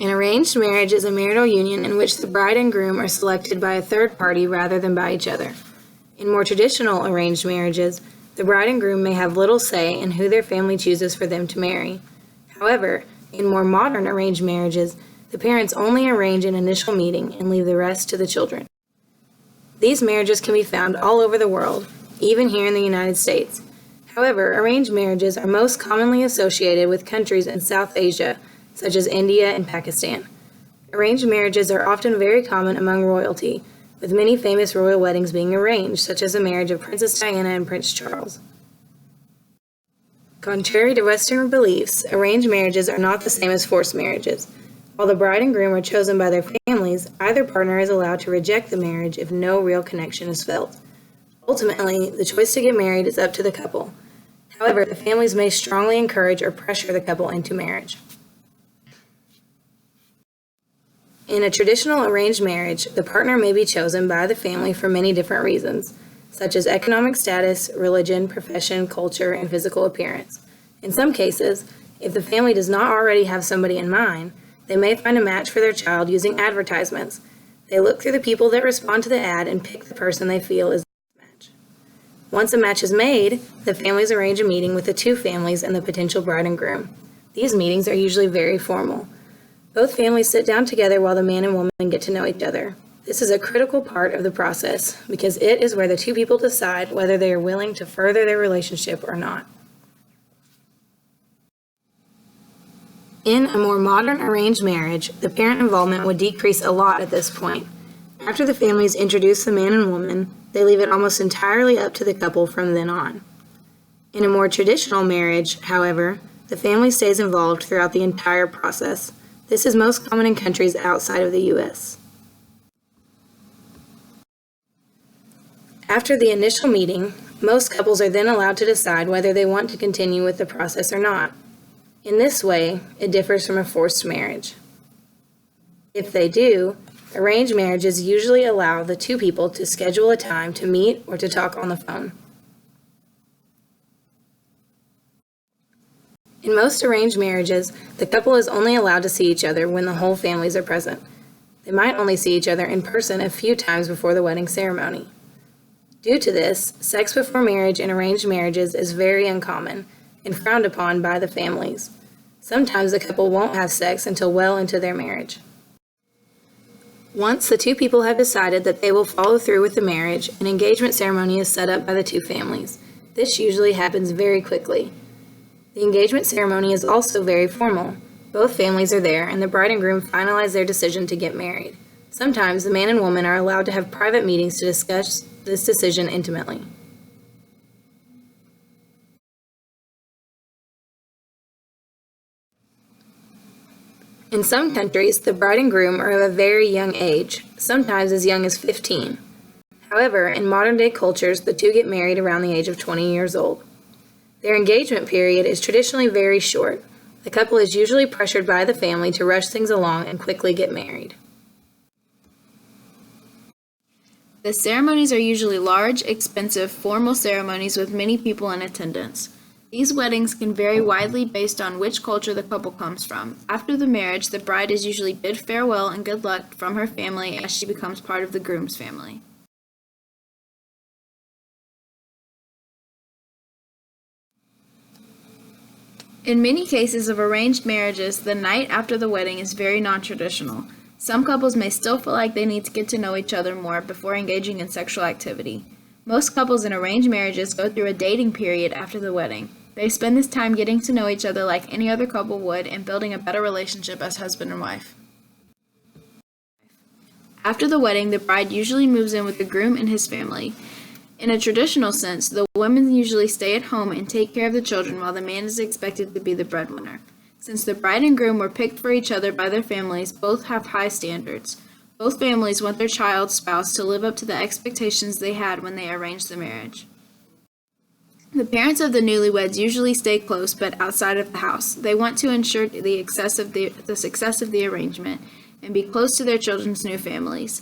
An arranged marriage is a marital union in which the bride and groom are selected by a third party rather than by each other. In more traditional arranged marriages, the bride and groom may have little say in who their family chooses for them to marry. However, in more modern arranged marriages, the parents only arrange an initial meeting and leave the rest to the children. These marriages can be found all over the world, even here in the United States. However, arranged marriages are most commonly associated with countries in South Asia, such as India and Pakistan. Arranged marriages are often very common among royalty, with many famous royal weddings being arranged, such as the marriage of Princess Diana and Prince Charles. Contrary to Western beliefs, arranged marriages are not the same as forced marriages. While the bride and groom are chosen by their families, either partner is allowed to reject the marriage if no real connection is felt. Ultimately, the choice to get married is up to the couple. However, the families may strongly encourage or pressure the couple into marriage. In a traditional arranged marriage, the partner may be chosen by the family for many different reasons, such as economic status, religion, profession, culture, and physical appearance. In some cases, if the family does not already have somebody in mind, they may find a match for their child using advertisements. They look through the people that respond to the ad and pick the person they feel is the match. Once a match is made, the families arrange a meeting with the two families and the potential bride and groom. These meetings are usually very formal. Both families sit down together while the man and woman get to know each other. This is a critical part of the process because it is where the two people decide whether they are willing to further their relationship or not. In a more modern arranged marriage, the parent involvement would decrease a lot at this point. After the families introduce the man and woman, they leave it almost entirely up to the couple from then on. In a more traditional marriage, however, the family stays involved throughout the entire process. This is most common in countries outside of the U.S. After the initial meeting, most couples are then allowed to decide whether they want to continue with the process or not. In this way, it differs from a forced marriage. If they do, arranged marriages usually allow the two people to schedule a time to meet or to talk on the phone. In most arranged marriages, the couple is only allowed to see each other when the whole families are present. They might only see each other in person a few times before the wedding ceremony. Due to this, sex before marriage in arranged marriages is very uncommon and frowned upon by the families. Sometimes the couple won't have sex until well into their marriage. Once the two people have decided that they will follow through with the marriage, an engagement ceremony is set up by the two families. This usually happens very quickly. The engagement ceremony is also very formal. Both families are there, and the bride and groom finalize their decision to get married. Sometimes the man and woman are allowed to have private meetings to discuss this decision intimately. In some countries, the bride and groom are of a very young age, sometimes as young as 15. However, in modern-day cultures, the two get married around the age of 20 years old. Their engagement period is traditionally very short. The couple is usually pressured by the family to rush things along and quickly get married. The ceremonies are usually large, expensive, formal ceremonies with many people in attendance. These weddings can vary widely based on which culture the couple comes from. After the marriage, the bride is usually bid farewell and good luck from her family as she becomes part of the groom's family. In many cases of arranged marriages, the night after the wedding is very non-traditional. Some couples may still feel like they need to get to know each other more before engaging in sexual activity. Most couples in arranged marriages go through a dating period after the wedding. They spend this time getting to know each other like any other couple would and building a better relationship as husband and wife. After the wedding, the bride usually moves in with the groom and his family. In a traditional sense, the women usually stay at home and take care of the children while the man is expected to be the breadwinner. Since the bride and groom were picked for each other by their families, both have high standards. Both families want their child's spouse to live up to the expectations they had when they arranged the marriage. The parents of the newlyweds usually stay close but outside of the house. They want to ensure the success of the arrangement and be close to their children's new families.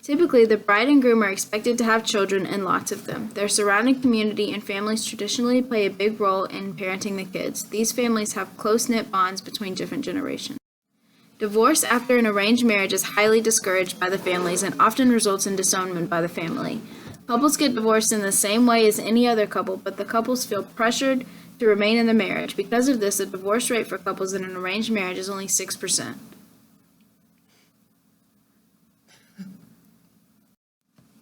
Typically, the bride and groom are expected to have children and lots of them. Their surrounding community and families traditionally play a big role in parenting the kids. These families have close-knit bonds between different generations. Divorce after an arranged marriage is highly discouraged by the families and often results in disownment by the family. Couples get divorced in the same way as any other couple, but the couples feel pressured to remain in the marriage. Because of this, the divorce rate for couples in an arranged marriage is only 6%.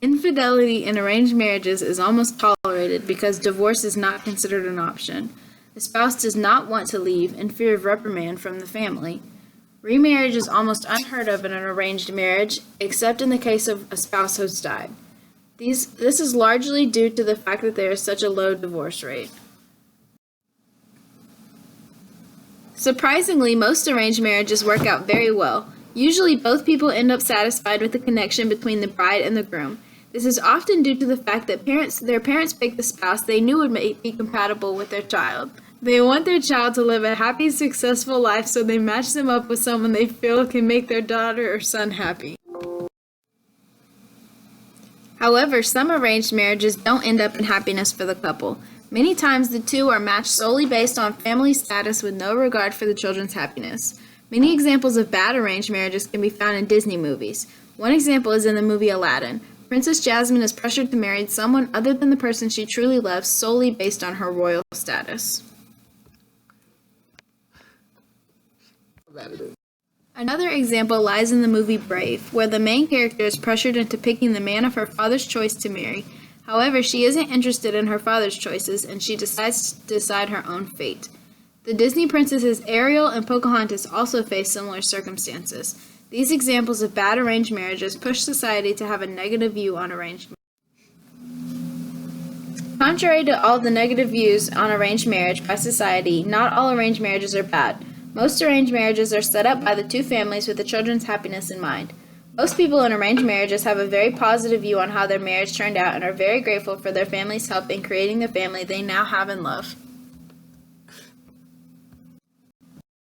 Infidelity in arranged marriages is almost tolerated because divorce is not considered an option. The spouse does not want to leave in fear of reprimand from the family. Remarriage is almost unheard of in an arranged marriage, except in the case of a spouse who's died. This is largely due to the fact that there is such a low divorce rate. Surprisingly, most arranged marriages work out very well. Usually, both people end up satisfied with the connection between the bride and the groom. This is often due to the fact that their parents picked the spouse they knew would be compatible with their child. They want their child to live a happy, successful life, so they match them up with someone they feel can make their daughter or son happy. However, some arranged marriages don't end up in happiness for the couple. Many times the two are matched solely based on family status with no regard for the children's happiness. Many examples of bad arranged marriages can be found in Disney movies. One example is in the movie Aladdin. Princess Jasmine is pressured to marry someone other than the person she truly loves solely based on her royal status. Another example lies in the movie Brave, where the main character is pressured into picking the man of her father's choice to marry. However, she isn't interested in her father's choices, and she decides to decide her own fate. The Disney princesses Ariel and Pocahontas also face similar circumstances. These examples of bad arranged marriages push society to have a negative view on arranged marriage. Contrary to all the negative views on arranged marriage by society, not all arranged marriages are bad. Most arranged marriages are set up by the two families with the children's happiness in mind. Most people in arranged marriages have a very positive view on how their marriage turned out and are very grateful for their family's help in creating the family they now have and love.